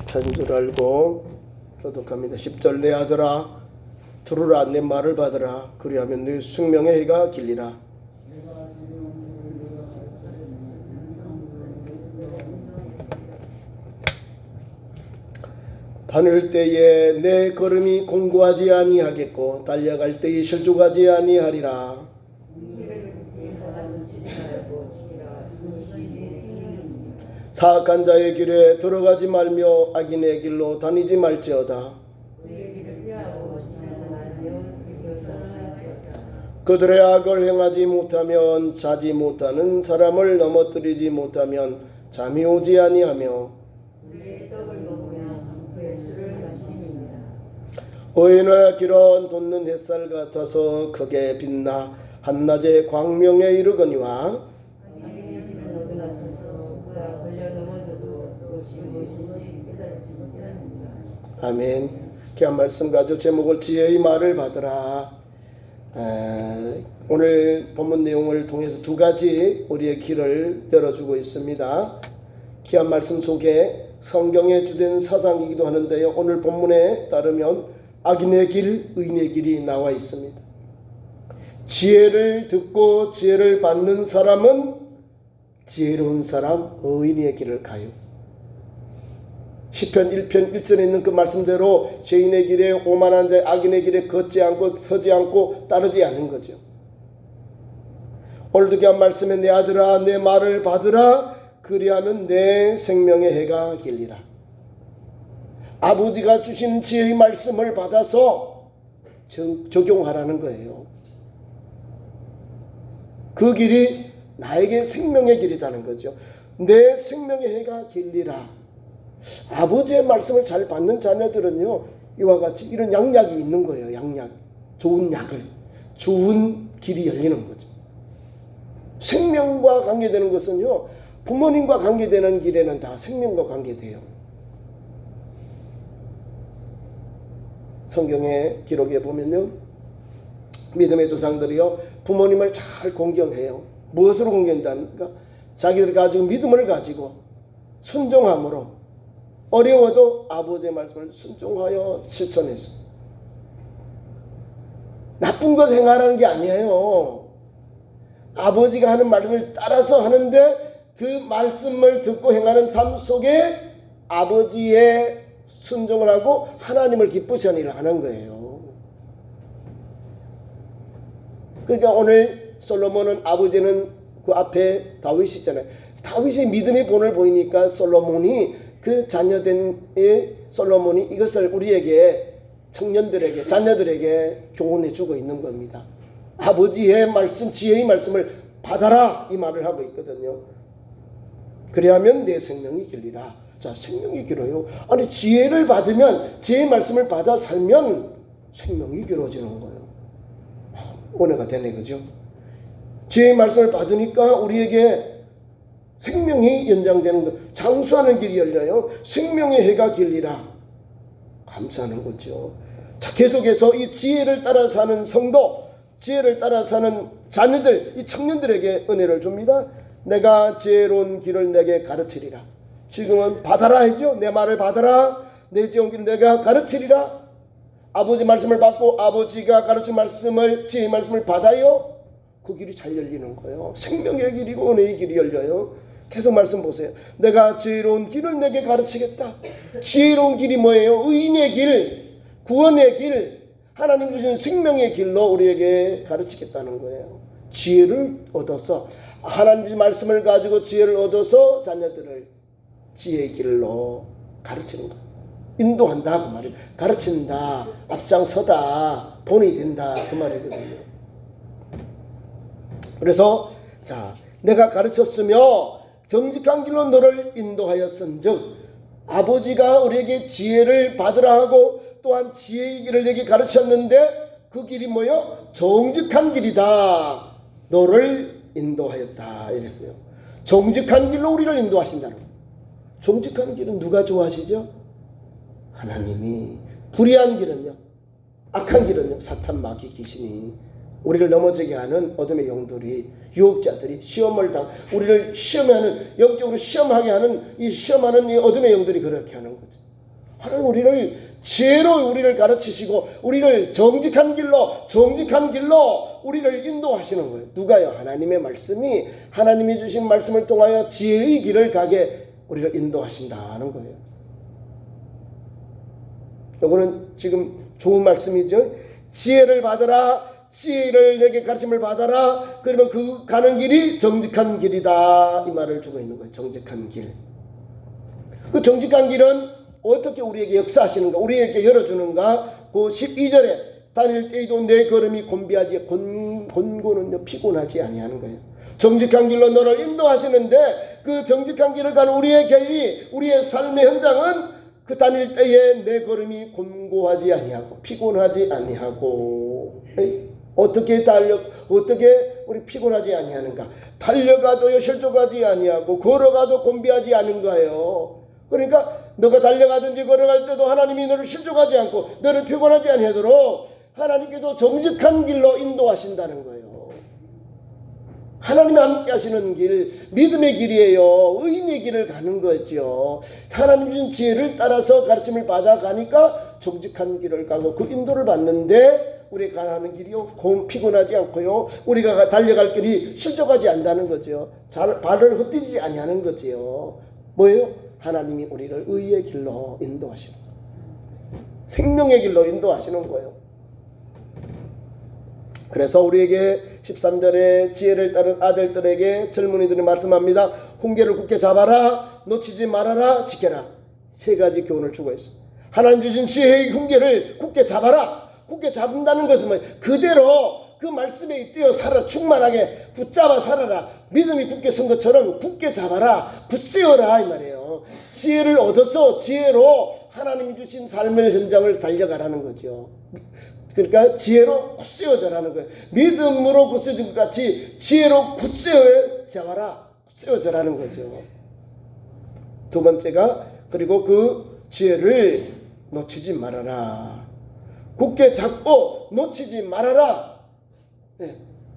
찾은 줄 알고 교독합니다. 10절 내 아들아 들으라 내 말을 받으라 그리하면 네 숙명의 해가 길리라. 다닐 때에 내 걸음이 공고하지 아니하겠고 달려갈 때에 실족하지 아니하리라. 사악한 자의 길에 들어가지 말며 악인의 길로 다니지 말지어다. 그들의 악을 행하지 못하면 자지 못하는 사람을 넘어뜨리지 못하면 잠이 오지 아니하며 의인의 길은 돋는 햇살 같아서 크게 빛나 한낮의 광명에 이르거니와 아멘. 귀한 말씀 가지고 제목을 지혜의 말을 받으라. 오늘 본문 내용을 통해서 두 가지 우리의 길을 열어주고 있습니다. 귀한 말씀 속에 성경에 주된 사상이기도 하는데요. 오늘 본문에 따르면 악인의 길, 의인의 길이 나와 있습니다. 지혜를 듣고 지혜를 받는 사람은 지혜로운 사람, 의인의 길을 가요. 시편 1편 1절에 있는 그 말씀대로 죄인의 길에 오만한 자 악인의 길에 걷지 않고 서지 않고 따르지 않는 거죠. 오늘도 귀한 말씀에 내 아들아 내 말을 받으라 그리하면 내 생명의 해가 길리라. 아버지가 주신 지혜의 말씀을 받아서 적용하라는 거예요. 그 길이 나에게 생명의 길이라는 거죠. 내 생명의 해가 길리라. 아버지의 말씀을 잘 받는 자녀들은요 이와 같이 이런 양약이 있는 거예요. 양약, 좋은 약을, 좋은 길이 열리는 거죠. 생명과 관계되는 것은요 부모님과 관계되는 길에는 다 생명과 관계돼요. 성경의 기록에 보면요 믿음의 조상들이요 부모님을 잘 공경해요. 무엇으로 공경한다니까? 자기들이 가지고 믿음을 가지고 순종함으로 어려워도 아버지의 말씀을 순종하여 실천했습니다. 나쁜 것 행하라는 게 아니에요. 아버지가 하는 말씀을 따라서 하는데 그 말씀을 듣고 행하는 삶 속에 아버지의 순종을 하고 하나님을 기쁘시는 일을 하는 거예요. 그러니까 오늘 솔로몬은 아버지는 그 앞에 다윗이 있잖아요. 다윗의 믿음의 본을 보이니까 솔로몬이 그 자녀된 솔로몬이 이것을 우리에게 청년들에게 자녀들에게 교훈해 주고 있는 겁니다. 아버지의 말씀 지혜의 말씀을 받아라 이 말을 하고 있거든요. 그래야면 내 생명이 길리라. 자 생명이 길어요. 아니 지혜를 받으면 지혜의 말씀을 받아 살면 생명이 길어지는 거예요. 은혜가 되네 그죠? 지혜의 말씀을 받으니까 우리에게 생명이 연장되는 것, 장수하는 길이 열려요. 생명의 해가 길리라. 감사하는 거죠. 자, 계속해서 이 지혜를 따라 사는 성도, 지혜를 따라 사는 자녀들, 이 청년들에게 은혜를 줍니다. 내가 지혜로운 길을 내게 가르치리라. 지금은 받아라 하죠. 내 말을 받아라. 내 지혜로운 길을 내가 가르치리라. 아버지 말씀을 받고 아버지가 가르친 말씀을 지혜의 말씀을 받아요. 그 길이 잘 열리는 거예요. 생명의 길이고 은혜의 길이 열려요. 계속 말씀 보세요. 내가 지혜로운 길을 내게 가르치겠다. 지혜로운 길이 뭐예요? 의인의 길, 구원의 길, 하나님 주신 생명의 길로 우리에게 가르치겠다는 거예요. 지혜를 얻어서 하나님의 말씀을 가지고 지혜를 얻어서 자녀들을 지혜의 길로 가르치는 거예요. 인도한다 그 말이에요. 가르친다, 앞장서다, 본이 된다 그 말이거든요. 그래서 자 내가 가르쳤으며 정직한 길로 너를 인도하였은즉 아버지가 우리에게 지혜를 받으라 하고 또한 지혜의 길을 내게 가르쳤는데 그 길이 뭐요? 정직한 길이다. 너를 인도하였다 이랬어요. 정직한 길로 우리를 인도하신다는 거예요. 정직한 길은 누가 좋아하시죠? 하나님이. 불의한 길은요? 악한 길은요? 사탄 마귀 귀신이 우리를 넘어지게 하는 어둠의 영들이, 유혹자들이, 우리를 시험하는, 영적으로 시험하게 하는 시험하는 이 어둠의 영들이 그렇게 하는 거죠. 하나님 우리를 지혜로 우리를 가르치시고 우리를 정직한 길로 우리를 인도하시는 거예요. 누가요? 하나님의 말씀이, 하나님이 주신 말씀을 통하여 지혜의 길을 가게 우리를 인도하신다는 거예요. 이거는 지금 좋은 말씀이죠. 지혜를 받으라, 지혜를 내게 가르침을 받아라. 그러면 그 가는 길이 정직한 길이다, 이 말을 주고 있는 거예요. 정직한 길. 그 정직한 길은 어떻게 우리에게 역사하시는가, 우리에게 열어주는가. 그 12절에 다닐 때에도 내 걸음이 곤고는요 피곤하지 아니하는 거예요. 정직한 길로 너를 인도하시는데 그 정직한 길을 가는 우리의 길이, 우리의 삶의 현장은 그 다닐 때에 내 걸음이 곤고하지 아니하고 피곤하지 아니하고. 어떻게 우리 피곤하지 아니하는가? 달려가도요 실족하지 아니하고 걸어가도 곤비하지 않은 거예요. 그러니까 너가 달려가든지 걸어갈 때도 하나님이 너를 실족하지 않고 너를 피곤하지 아니하도록 하나님께서 정직한 길로 인도하신다는 거예요. 하나님이 함께 하시는 길, 믿음의 길이에요. 의인의 길을 가는 거죠. 하나님 주신 지혜를 따라서 가르침을 받아가니까 정직한 길을 가고 그 인도를 받는데 우리가 가는 길이요 피곤하지 않고요, 우리가 달려갈 길이 실족하지 않다는 거죠. 발을 헛디지지 아니하는 거지요. 뭐예요? 하나님이 우리를 의의 길로 인도하시는 거예요. 생명의 길로 인도하시는 거예요. 그래서 우리에게 13절에 지혜를 따른 아들들에게 젊은이들이 말씀합니다. 훈계를 굳게 잡아라, 놓치지 말아라, 지켜라. 세 가지 교훈을 주고 있어요. 하나님 주신 지혜의 훈계를 굳게 잡아라. 굳게 잡는다는 것은 뭐예요? 그대로 그 말씀에 띄어 살아, 충만하게 붙잡아 살아라. 믿음이 굳게 선 것처럼 굳게 잡아라, 붙세어라, 이 말이에요. 지혜를 얻어서 지혜로 하나님이 주신 삶의 현장을 달려가라는 거죠. 그러니까 지혜로 굳세어져라는 거예요. 믿음으로 굳세어진 것 같이 지혜로 굳세어져라는 거죠. 두 번째가, 그리고 그 지혜를 놓치지 말아라. 굳게 잡고 놓치지 말아라. 네,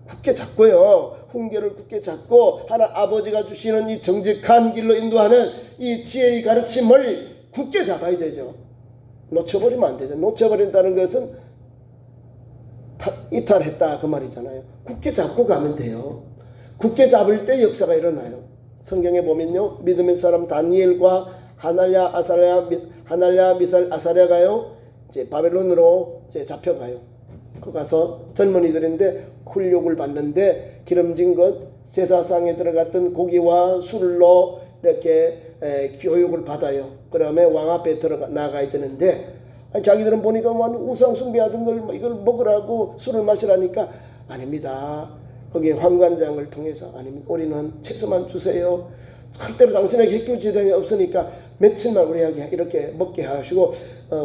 굳게 잡고요. 훈계를 굳게 잡고 아버지가 주시는 이 정직한 길로 인도하는 이 지혜의 가르침을 굳게 잡아야 되죠. 놓쳐버리면 안 되죠. 놓쳐버린다는 것은 이탈했다 그 말이잖아요. 굳게 잡고 가면 돼요. 굳게 잡을 때 역사가 일어나요. 성경에 보면요, 믿음의 사람 다니엘과 하날랴, 미살, 아사랴가요 이제 바벨론으로 이제 잡혀가요. 그 가서 젊은이들인데 굴욕을 받는데 기름진 것, 제사상에 들어갔던 고기와 술로 이렇게 교육을 받아요. 그다음에 왕 앞에 나가야 되는데, 자기들은 보니까 우상 숭배하던 걸 이걸 먹으라고 술을 마시라니까 아닙니다. 거기에 황관장을 통해서 아닙니다. 우리는 채소만 주세요. 절대로 당신에게 해결지대가 없으니까 며칠만 우리에게 이렇게 먹게 하시고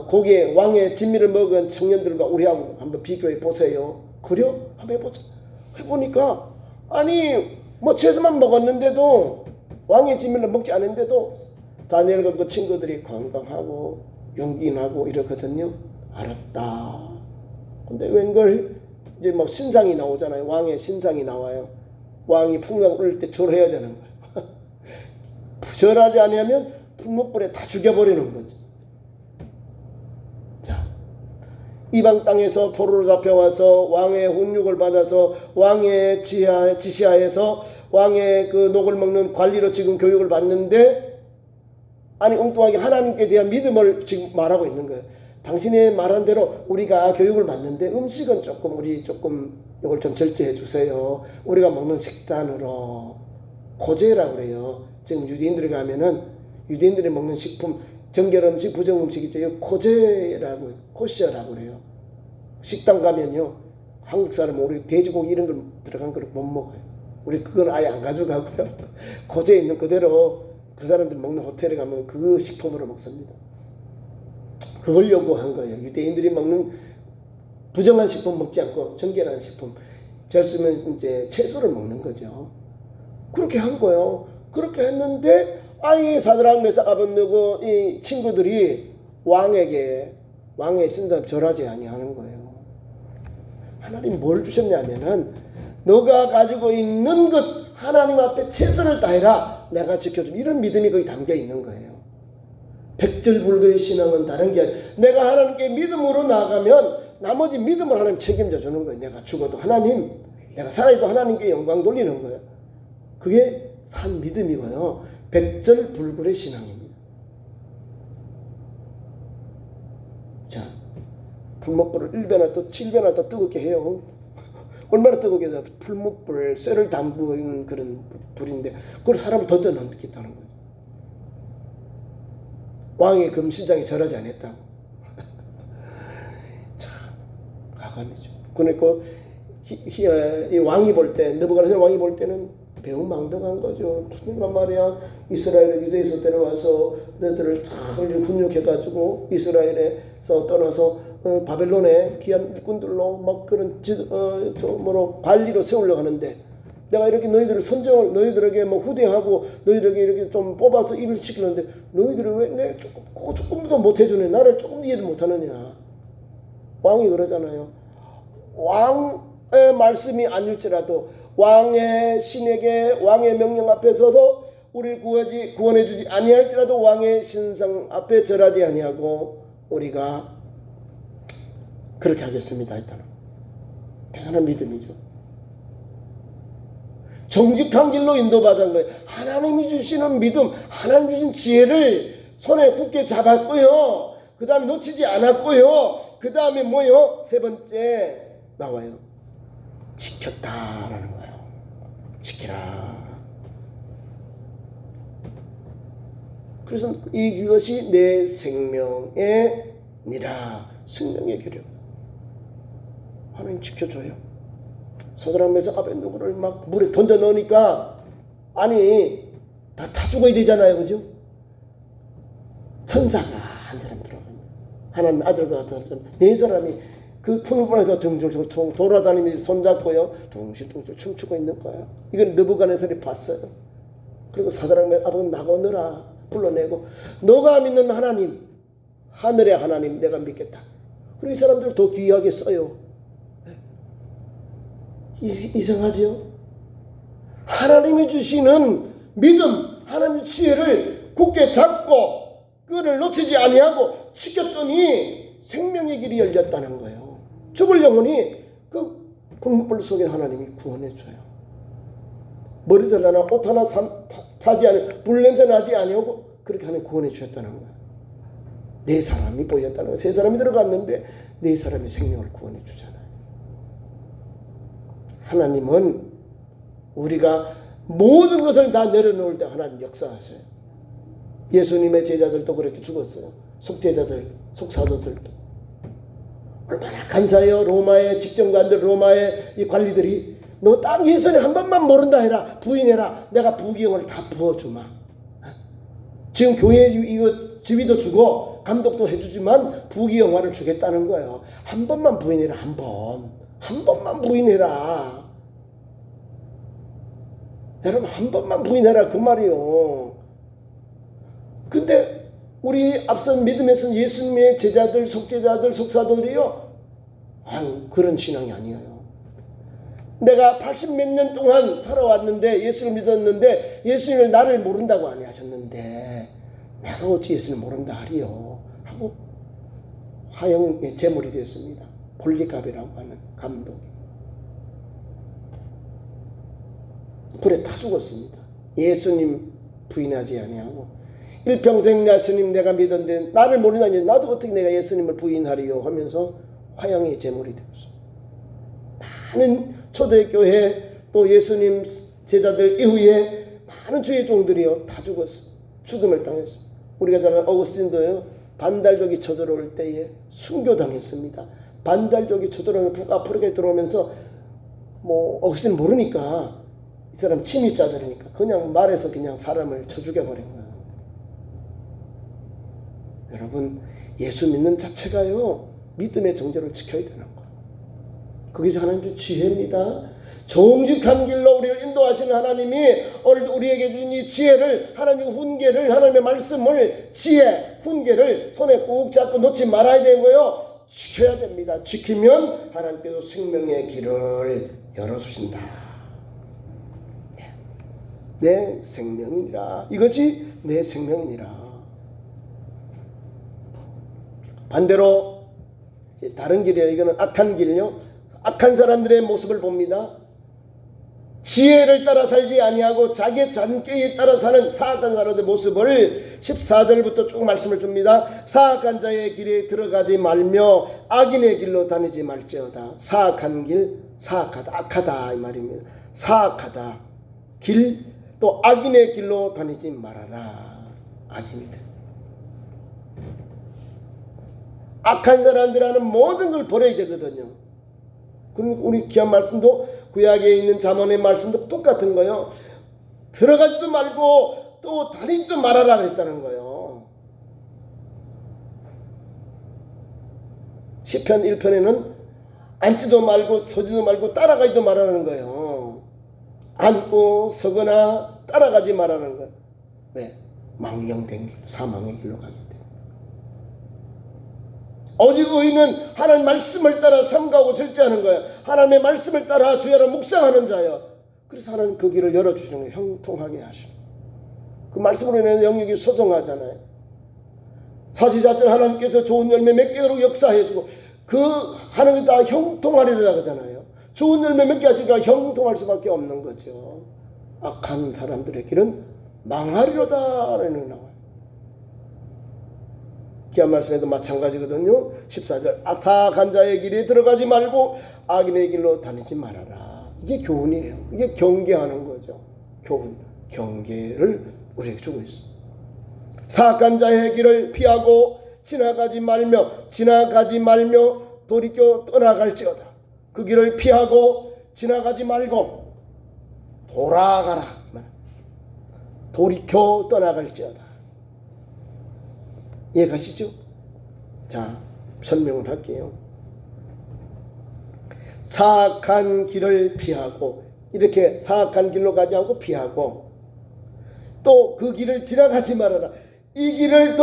거기에 왕의 진미를 먹은 청년들과 우리하고 한번 비교해 보세요. 그래요? 한번 해보자. 해보니까 채소만 먹었는데도 왕의 진미를 먹지 않은데도 다니엘과 그 친구들이 건강하고 용기나고 이러거든요. 알았다. 근데 웬걸 이제 신상이 나오잖아요. 왕의 신상이 나와요. 왕이 풍랑을 올릴 때 절해야 되는 거예요. 절하지 않으면 풍목불에 다 죽여버리는 거죠. 자, 이방 땅에서 포로로 잡혀와서 왕의 훈육을 받아서 왕의 지시하에서 왕의 그 녹을 먹는 관리로 지금 교육을 받는데, 엉뚱하게 하나님께 대한 믿음을 지금 말하고 있는 거예요. 당신이 말한 대로 우리가 교육을 받는데 음식은 우리 이걸 좀 절제해 주세요. 우리가 먹는 식단으로 고제라고 그래요. 지금 유대인들이 가면은 유대인들이 먹는 식품, 정결 음식, 부정 음식 있죠. 고제라고, 코시아라고 그래요. 식당 가면요, 한국 사람은 우리 돼지고기 이런 걸 들어간 걸 못 먹어요. 우리 그건 아예 안 가져가고요. 고제 있는 그대로 그 사람들 먹는 호텔에 가면 그 식품으로 먹습니다. 그걸 요구한 거예요. 유대인들이 먹는 부정한 식품 먹지 않고 정결한 식품, 잘 쓰면 이제 채소를 먹는 거죠. 그렇게 한 거예요. 그렇게 했는데 사드락 메삭 아벳느고 이 친구들이 왕의 신상 절하지 아니하는 거예요. 하나님 뭘 주셨냐면은 너가 가지고 있는 것 하나님 앞에 최선을 다해라. 내가 지켜줌. 이런 믿음이 거기 담겨 있는 거예요. 백절불교의 신앙은 다른 게 아니라 내가 하나님께 믿음으로 나아가면 나머지 믿음을 하나님 책임져 주는 거예요. 내가 죽어도 하나님, 내가 살아도 하나님께 영광 돌리는 거예요. 그게 산 믿음이고요. 백절불굴의 신앙입니다. 자, 풀목불을 1배나 또 7배나 더 뜨겁게 해요. 얼마나 뜨겁게 해서 풀목불, 쇠를 담그는 그런 불인데 그걸 사람을 더 떠넘기겠다는 거예요. 왕의 금시장이 절하지 않았다고. 참 가관이죠. 그러니까 이 왕이 볼 때, 느부갓네살 왕이 볼 때는 배은망덕한 거죠. 그러니까 말이야, 이스라엘을 유대에서 데려와서 너희들을 잘 훈육해가지고 이스라엘에서 떠나서 바벨론에 귀한 일꾼들로 막 그런 관리로 세우려고 하는데, 내가 이렇게 너희들을 선정을, 너희들에게 뭐 후대하고 너희들에게 이렇게 좀 뽑아서 일을 시키는데 너희들이 왜 내 조금도 못 해주네, 나를 조금 이해도 못하느냐. 왕이 그러잖아요. 왕의 말씀이 아닐지라도 왕의 신에게 왕의 명령 앞에 서서 우리를 구원해주지 아니할지라도 왕의 신상 앞에 절하지 아니하고 우리가 그렇게 하겠습니다 했다는 대단한 믿음이죠. 정직한 길로 인도받은 거예요. 하나님이 주시는 믿음, 하나님 주신 지혜를 손에 굳게 잡았고요. 그 다음에 놓치지 않았고요. 그 다음에 뭐요? 세 번째 나와요. 지켰다라는 거예요. 지키라. 그래서 이것이 내 생명의 니라. 생명의 결여. 하나님 지켜줘요. 서드랑에서 앞에 누구를 막 물에 던져 넣으니까 아니 다 죽어야 되잖아요, 그죠? 천사가 한 사람 들어갑니다. 하나님 아들과 같은 사람 네 사람이 그 풀무반에서 둥실둥실 돌아다니면서 손잡고요, 둥실둥실 춤추고 있는 거예요. 이건 느부갓네살이 봤어요. 그리고 사드랑메 아버지 나오느라 불러내고 너가 믿는 하나님, 하늘의 하나님 내가 믿겠다. 그리고 이 사람들 더 귀하게 써요. 이상하죠? 하나님이 주시는 믿음, 하나님의 지혜를 굳게 잡고 그를 놓치지 아니하고 지켰더니 생명의 길이 열렸다는 거예요. 죽을 영혼이 그 불 속에 하나님이 구원해 줘요. 머리 잘라나 옷 하나 타지 아니하고 불 냄새 나지 아니하고 그렇게 하나님 구원해 주셨다는 거예요. 네 사람이 보였다는 거예요. 세 사람이 들어갔는데 네 사람의 생명을 구원해 주잖아요. 하나님은 우리가 모든 것을 다 내려놓을 때 하나님 역사하세요. 예수님의 제자들도 그렇게 죽었어요. 속제자들, 속사도들도. 얼마나 감사해요. 로마의 직정관들, 로마의 이 관리들이 너 딱 예수님 한 번만 모른다 해라. 부인해라. 내가 부귀영을 다 부어주마. 지금 교회 이거 지위도 주고 감독도 해주지만 부귀영화를 주겠다는 거예요. 한 번만 부인해라. 한 번만 부인해라. 여러분 한 번만 부인해라 그 말이요. 근데 우리 앞선 믿음에서는 예수님의 제자들, 속제자들, 속사도들이요, 아유 그런 신앙이 아니에요. 내가 80몇 년 동안 살아왔는데 예수를 믿었는데 예수님을 나를 모른다고 아니하셨는데 내가 어찌 예수를 모른다 하리요 하고 화형의 제물이 되었습니다. 폴리갑이라고 하는 감독이 불에 타 죽었습니다. 예수님 부인하지 아니하고 일평생 예수님 내가 믿었는데 나를 모르다니 나도 어떻게 내가 예수님을 부인하리요 하면서 화형의 제물이 되었습니다. 많은 초대교회 또 예수님 제자들 이후에 많은 주의 종들이요 다 죽었어요. 죽음을 당했습니다. 우리가 잘 아는 어거스틴도요 반달족이 쳐들어올 때에 순교당했습니다. 반달족이 쳐들어오면 북아프리카에 들어오면서 뭐 어거스틴 모르니까 이 사람 침입자들이니까 그냥 말해서 그냥 사람을 쳐 죽여버린 거예요. 여러분 예수 믿는 자체가요 믿음의 정절을 지켜야 되는 거예요. 그게 하나님 주 지혜입니다. 정직한 길로 우리를 인도하시는 하나님이 오늘도 우리에게 주신 이 지혜를, 하나님의 훈계를, 하나님의 말씀을, 지혜, 훈계를 손에 꾹 잡고 놓지 말아야 되고요. 지켜야 됩니다. 지키면 하나님께서 생명의 길을 열어주신다. 내 생명이니라. 이것이 내 생명이니라. 반대로 다른 길이에요. 이거는 악한 길요. 악한 사람들의 모습을 봅니다. 지혜를 따라 살지 아니하고 자기의 잔꾀에 따라 사는 사악한 사람들의 모습을 14절부터 쭉 말씀을 줍니다. 사악한 자의 길에 들어가지 말며 악인의 길로 다니지 말지어다. 사악한 길, 사악하다, 악하다 이 말입니다. 사악하다 길, 또 악인의 길로 다니지 말아라. 악인이들, 악한 사람들하는 모든 걸 버려야 되거든요. 그럼 우리 귀한 말씀도 구약에 있는 잠언의 말씀도 똑같은 거예요. 들어가지도 말고 또 다니지도 말아라 그랬다는 거예요. 시편 1편에는 앉지도 말고 서지도 말고 따라가지도 말하는 거예요. 앉고 서거나 따라가지 말라는 거예요. 왜? 망령된 길, 사망의 길로 가기 때문에. 오직 의인은 하나님의 말씀을 따라 삼가하고 절제하는 거예요. 하나님의 말씀을 따라 주야로 묵상하는 자예요. 그래서 하나님 그 길을 열어주시는 거예요. 형통하게 하시는 거예요. 그 말씀으로 인해 영역이 소성하잖아요. 사시사철 하나님께서 좋은 열매 맺게로 역사해주고 그 하나님이 다 형통하리라 하잖아요. 좋은 열매 맺게 하시니까 형통할 수밖에 없는 거죠. 악한 사람들의 길은 망하리로다 라는 나와요. 귀한 말씀에도 마찬가지거든요. 14절 사악한 자의 길에 들어가지 말고 악인의 길로 다니지 말아라. 이게 교훈이에요. 이게 경계하는 거죠. 교훈, 경계를 우리에게 주고 있습니다. 사악한 자의 길을 피하고 지나가지 말며 돌이켜 떠나갈지어다. 그 길을 피하고 지나가지 말고 돌아가라. 돌이켜 떠나갈지어다. 이해가시죠? 자, 설명을 할게요. 사악한 길을 피하고, 이렇게 사악한 길로 가지 않고 피하고, 또 그 길을 지나가지 말아라. 이 길을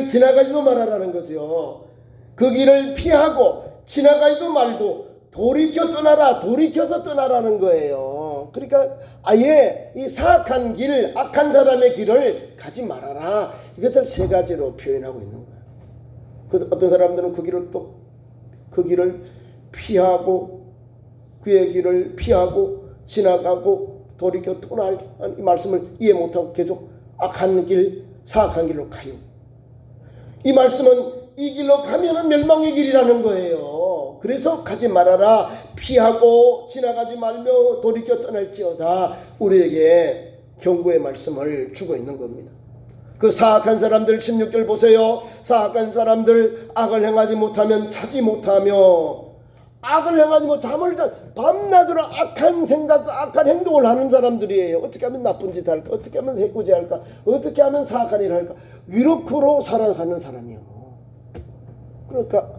지나가지도 말아라는 거죠. 그 길을 피하고 지나가지도 말고 돌이켜 떠나라. 돌이켜서 떠나라는 거예요. 그러니까 아예 이 사악한 길, 악한 사람의 길을 가지 말아라. 이것을 세 가지로 표현하고 있는 거예요. 그 어떤 사람들은 그 길을 피하고, 그의 길을 피하고 지나가고 돌이켜 떠날 이 말씀을 이해 못하고 계속 악한 길, 사악한 길로 가요. 이 말씀은 이 길로 가면은 멸망의 길이라는 거예요. 그래서 가지 말아라. 피하고 지나가지 말며 돌이켜 떠날지어다. 우리에게 경고의 말씀을 주고 있는 겁니다. 그 사악한 사람들 16절 보세요. 사악한 사람들 악을 행하지 못하면 자지 못하며, 악을 행하지 못 잠을 자 밤낮으로 악한 생각과 악한 행동을 하는 사람들이에요. 어떻게 하면 나쁜 짓 할까? 어떻게 하면 해코지 할까? 어떻게 하면 사악한 일을 할까? 이렇게로 살아가는 사람이요. 그러니까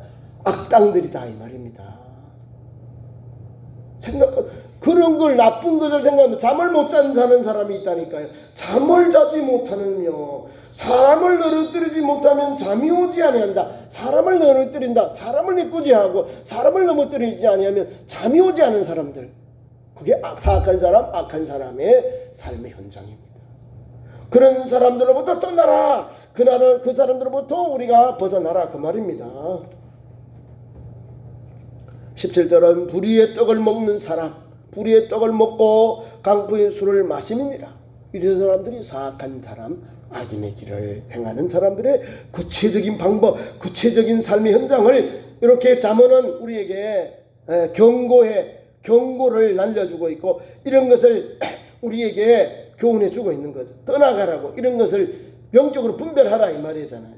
악당들이다 이 말입니다. 그런 걸 나쁜 것을 생각하면 잠을 못 자는 사람이 있다니까요. 잠을 자지 못하느며 사람을 너르뜨리지 못하면 잠이 오지 아니한다. 사람을 너르뜨린다. 사람을 해코지하고 사람을 넘어뜨리지 아니하면 잠이 오지 않은 사람들, 그게 사악한 사람, 악한 사람의 삶의 현장입니다. 그런 사람들로부터 떠나라. 그 사람들로부터 우리가 벗어나라 그 말입니다. 17절은 불의의 떡을 먹는 사람, 불의의 떡을 먹고 강포의 술을 마심이니라. 이런 사람들이 사악한 사람, 악인의 길을 행하는 사람들의 구체적인 방법, 구체적인 삶의 현장을 이렇게 잠언은 우리에게 경고를 날려주고 있고, 이런 것을 우리에게 교훈해 주고 있는 거죠. 떠나가라고, 이런 것을 명적으로 분별하라 이 말이잖아요.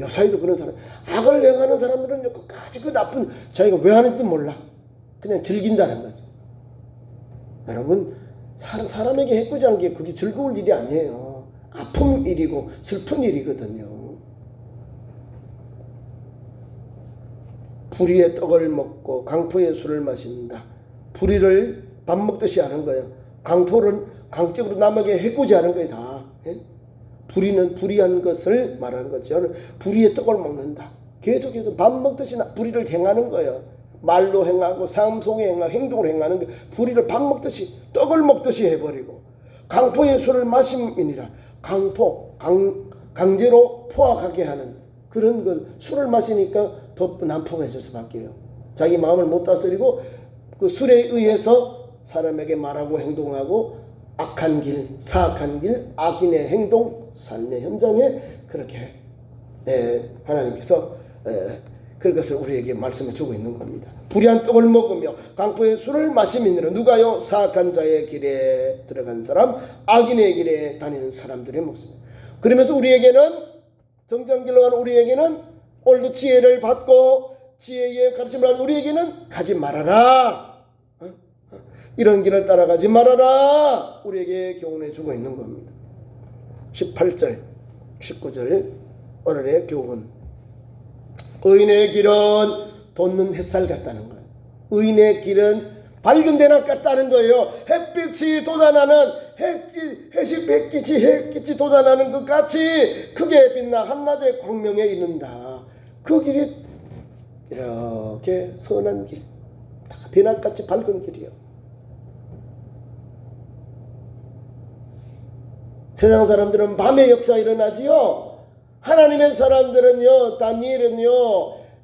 요사이도 그런 사람, 악을 행하는 사람들은 끝까지 그 나쁜, 자기가 왜 하는지도 몰라. 그냥 즐긴다는 거죠. 여러분, 사람에게 해코지 하는 게 그게 즐거울 일이 아니에요. 아픈 일이고 슬픈 일이거든요. 불의의 떡을 먹고 강포의 술을 마신다. 불의를 밥 먹듯이 하는 거예요. 강포는 강적으로 남에게 해코지 하는 거예요. 다. 예? 불의는 불의한 것을 말하는 거죠. 불의의 떡을 먹는다. 계속해서 밥 먹듯이 불의를 행하는 거예요. 말로 행하고 삶 속에 행하고 행동을 행하는 게 불의를 밥 먹듯이 떡을 먹듯이 해버리고 강포의 술을 마심이니라. 강제로 포악하게 하는 그런 걸 술을 마시니까 더 난폭해질 수밖에요. 자기 마음을 못 다스리고 그 술에 의해서 사람에게 말하고 행동하고 악한 길, 사악한 길, 악인의 행동, 삶의 현장에 그렇게 하나님께서 그것을 우리에게 말씀해 주고 있는 겁니다. 불의한 떡을 먹으며 강포의 술을 마시미니라. 누가요? 사악한 자의 길에 들어간 사람, 악인의 길에 다니는 사람들의 모습. 그러면서 우리에게는 정정길로 가는 우리에게는 오늘도 지혜를 받고 지혜의 가르침을 하는 우리에게는 가지 말아라. 이런 길을 따라가지 말아라. 우리에게 교훈해 주고 있는 겁니다. 18절, 19절 오늘의 교훈. 의인의 길은 돋는 햇살 같다는 거예요. 의인의 길은 밝은 대낮 같다는 거예요. 햇빛이 돋아나는 햇빛이 돋아나는 것 같이 크게 빛나 한낮의 광명에 이른다. 그 길이 이렇게 선한 길, 대낮같이 밝은 길이요. 세상 사람들은 밤의 역사 일어나지요. 하나님의 사람들은요, 다니엘은요,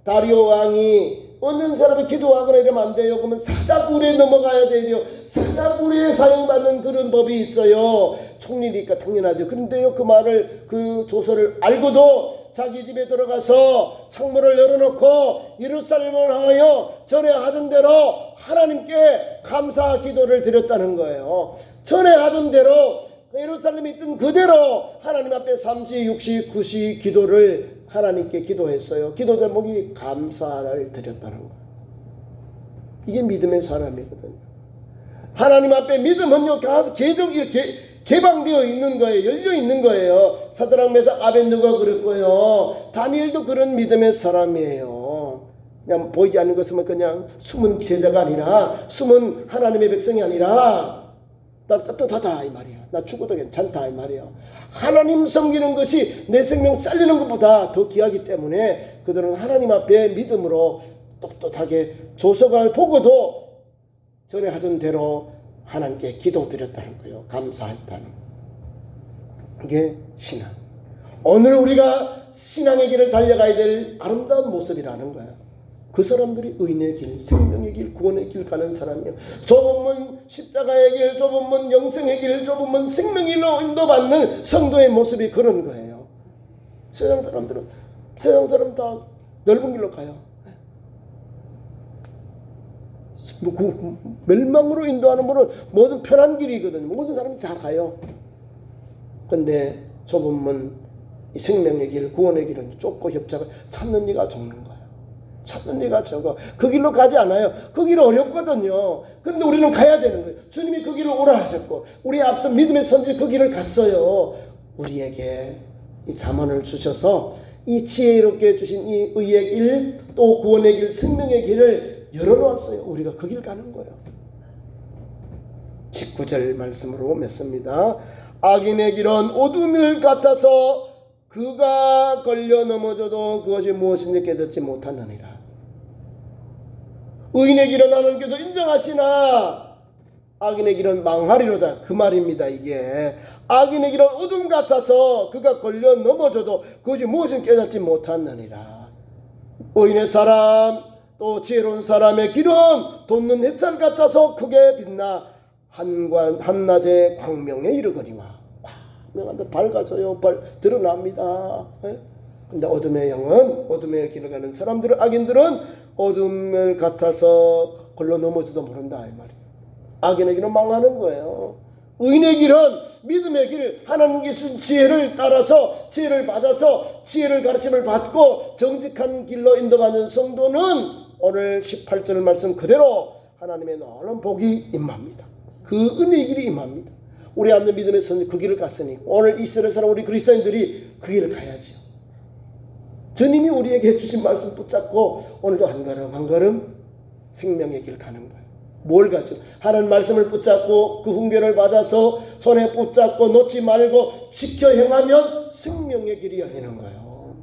다리오 왕이 어느 사람이 기도하거나 이러면 안 돼요. 그러면 사자굴에 넘어가야 돼요. 사자굴에 사용받는 그런 법이 있어요. 총리니까 당연하죠. 그런데요, 그 말을, 그 조서를 알고도 자기 집에 들어가서 창문을 열어놓고 예루살렘을 향하여 전에 하던 대로 하나님께 감사 기도를 드렸다는 거예요. 전에 하던 대로 예루살렘에 있던 그대로 하나님 앞에 3시, 6시, 9시 기도를 하나님께 기도했어요. 기도 제목이 감사를 드렸다는 거예요. 이게 믿음의 사람이거든요. 하나님 앞에 믿음은요, 계속 이렇게 개방되어 있는 거예요. 열려 있는 거예요. 사드락, 메삭, 아벤느고가 그랬고요. 다니엘도 그런 믿음의 사람이에요. 그냥 보이지 않는 것은 그냥 숨은 제자가 아니라, 숨은 하나님의 백성이 아니라 나 떳떳하다 이 말이야. 나 죽어도 괜찮다 이 말이야. 하나님 섬기는 것이 내 생명 잘리는 것보다 더 귀하기 때문에 그들은 하나님 앞에 믿음으로 떳떳하게 조서관을 보고도 전에 하던 대로 하나님께 기도드렸다는 거예요. 감사했다는 거예요. 이게 신앙. 오늘 우리가 신앙의 길을 달려가야 될 아름다운 모습이라는 거예요. 그 사람들이 의인의 길, 생명의 길, 구원의 길 가는 사람이에요. 좁은 문 십자가의 길, 좁은 문 영생의 길, 좁은 문 생명의 길로 인도받는 성도의 모습이 그런 거예요. 세상 사람 다 넓은 길로 가요. 멸망으로 인도하는 분은 모든 편한 길이거든요. 모든 사람이 다 가요. 근데 좁은 문, 이 생명의 길, 구원의 길은 좁고 협착을 찾는 이가 적는 거예요. 찾는 이가 적어. 그 길로 가지 않아요. 그 길은 어렵거든요. 그런데 우리는 가야 되는 거예요. 주님이 그 길로 오라 하셨고 우리 앞서 믿음의 선지 그 길을 갔어요. 우리에게 이 잠언을 주셔서 이 지혜롭게 주신 이 의의 길, 또 구원의 길, 생명의 길을 열어놓았어요. 우리가 그 길 가는 거예요. 19절 말씀으로 맺습니다. 악인의 길은 어둠을 같아서 그가 걸려 넘어져도 그것이 무엇인지 깨닫지 못하느니라. 의인의 길은 하나님께서 인정하시나 악인의 길은 망하리로다. 그 말입니다. 이게 악인의 길은 어둠 같아서 그가 걸려 넘어져도 그것이 무엇인지 깨닫지 못하느니라. 의인의 사람 또 지혜로운 사람의 길은 돋는 햇살 같아서 크게 빛나 한낮의 광명에 이르거니와. 광명한테 밝아져요. 드러납니다. 근데 어둠의 영은, 어둠의 길을 가는 사람들은, 악인들은 어둠을 같아서 걸러 넘어져도 모른다 이 말이에요. 악인의 길은 망하는 거예요. 의인의 길은 믿음의 길, 하나님께 준 지혜를 따라서, 지혜를 받아서, 지혜를 가르침을 받고 정직한 길로 인도받는 성도는 오늘 18절 말씀 그대로 하나님의 놀라운 복이 임합니다. 그 은혜의 길이 임합니다. 우리 앞에 믿음의 선지 그 길을 갔으니 오늘 이스라엘 사람 우리 그리스도인들이 그 길을 가야지요. 주님이 우리에게 해주신 말씀 붙잡고 오늘도 한 걸음 한 걸음 생명의 길 가는 거예요. 뭘 가지고 하나님 말씀을 붙잡고 그 훈계를 받아서 손에 붙잡고 놓지 말고 지켜 행하면 생명의 길이 열리는 거예요.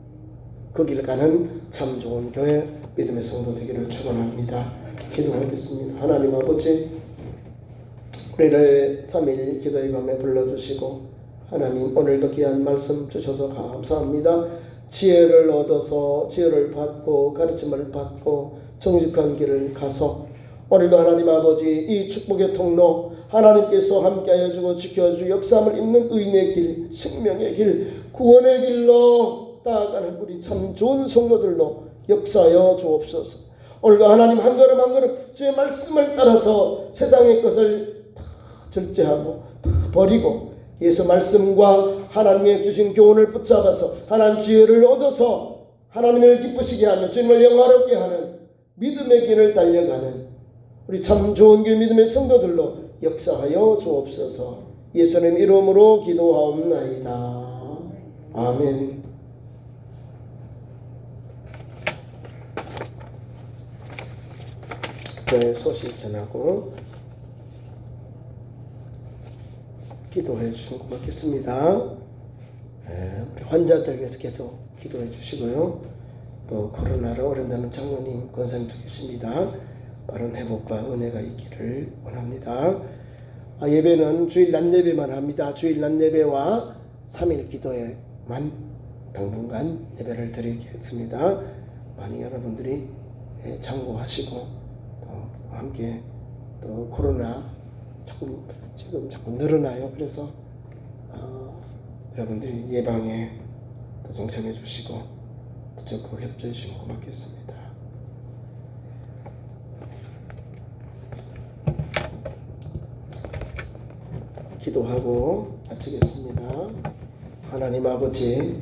그 길을 가는 참 좋은 교회 믿음의 성도 되기를 축원합니다. 기도하겠습니다. 하나님 아버지, 우리를 3일 기도의 밤에 불러주시고 하나님 오늘도 귀한 말씀 주셔서 감사합니다. 지혜를 얻어서 지혜를 받고 가르침을 받고 정직한 길을 가서 오늘도 하나님 아버지 이 축복의 통로 하나님께서 함께하여 주고 지켜주 역사함을 입는 의인의 길, 생명의 길, 구원의 길로 나아가는 우리 참 좋은 성도들로 역사하여 주옵소서. 오늘도 하나님 한 걸음 한 걸음 주의 말씀을 따라서 세상의 것을 다 절제하고 다 버리고 예수 말씀과 하나님의 주신 교훈을 붙잡아서 하나님 지혜를 얻어서 하나님을 기쁘시게 하며 주님을 영화롭게 하는 믿음의 길을 달려가는 우리 참 좋은 교회 믿음의 성도들로 역사하여 주옵소서. 예수님 이름으로 기도하옵나이다. 아멘. 교회 소식 전하고 기도해 주시면 고맙겠습니다. 우리 환자들 위해서 계속 기도해 주시고요. 또 코로나로 오랜다는 장로님 권사님도 계십니다. 빠른 회복과 은혜가 있기를 원합니다. 예배는 주일 낮 예배만 합니다. 주일 낮 예배와 3일 기도에만 당분간 예배를 드리겠습니다. 많이 여러분들이 참고하시고 또 함께 또 코로나 지금 자꾸 늘어나요. 그래서 여러분들이 예방에 또 동참해 주시고 또 적극 협조해 주시면 고맙겠습니다. 기도하고 마치겠습니다. 하나님 아버지,